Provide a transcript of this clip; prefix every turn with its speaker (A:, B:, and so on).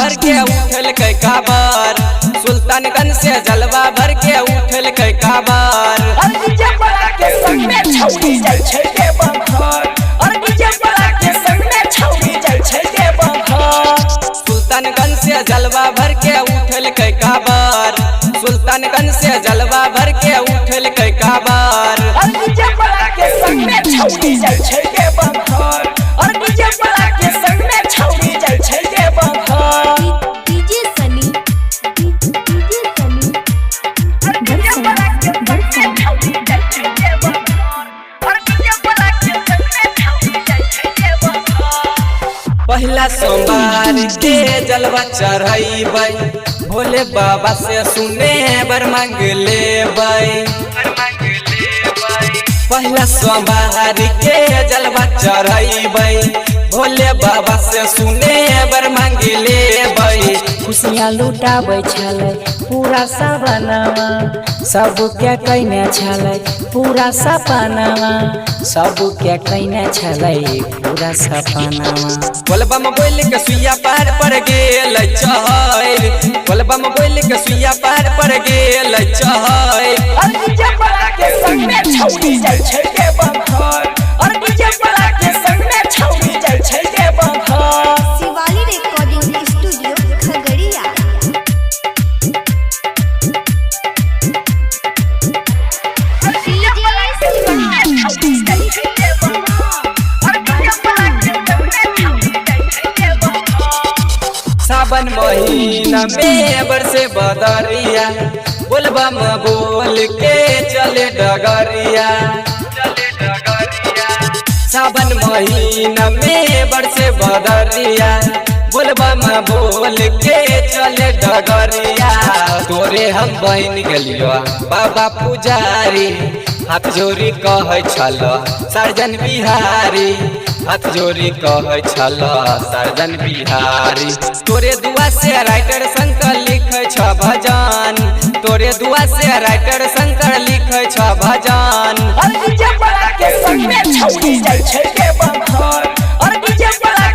A: भर के उठल कई काबर, सुल्तानगंज से जलवा भर के उठल कई काबर।
B: और डीजे वाला के संग में छौरी जाय छै देवघर, और डीजे वाला के संग में छौरी जाय छै देवघर।
A: सुल्तानगंज से जलवा भर के उठल कई काबर, सुल्तानगंज से जलवा भर के उठल कई काबर।
B: और डीजे वाला के संग में छौरी जाय छै देवघर, और डीजे वाला के संग में छौरी जाय छै देवघर।
C: डीजे सनी
B: और डीजे वाला के संग में छौरी जाय छै देवघर, और डीजे वाला के संग में छौरी जाय छै देवघर।
A: पहला सोमवार के जलवा चढ़ाइबै, भोले बाबा से सुने बर मांग लेबै। पहला सोमवार के जलवा चढ़ाइबै, भोले बाबा से सुने बर मांग लेबै।
D: खुशियाँ लुटाबै छलै पूरा सपनावा, सबके कइने छलै पूरा सपनावा, सबके कइने छलै पूरा सपनावा।
A: बोलबम बोल के सुइया पार पर गेल चहर, बोलबम बोल के सुइया पार पर गेल चहर।
B: और डीजे वाला के संग में छौरी जाय छै देवघर, और डीजे वाला के संग में छौरी जाय छै देवघर।
C: Shivali recording studio Khagaria.
B: और डीजे वाला के संग में छौरी जाय छै देवघर, और डीजे वाला के संग में छौरी जाय छै देवघर।
A: सावन महीना में बरसे बदरिया, बोलबम बोल के चले डगरिया। सावन महीना में बरसे बदरिया, बोलबम बोल के चले डगरिया। तोरे हम बहन गेलियो बाबा पुजारी, हाथ जोड़ी कहै छल सर्जन बिहारी, हाथ जोड़ी कहै छल सर्जन बिहारी। तोरे दुआ से राइटर शंकर लिखै छ भजन, तोरे दुआ से राइटर शंकर लिखै छ भजन।
B: और डीजे वाला के संग में छौरी जाय छै देवघर, और डीजे वाला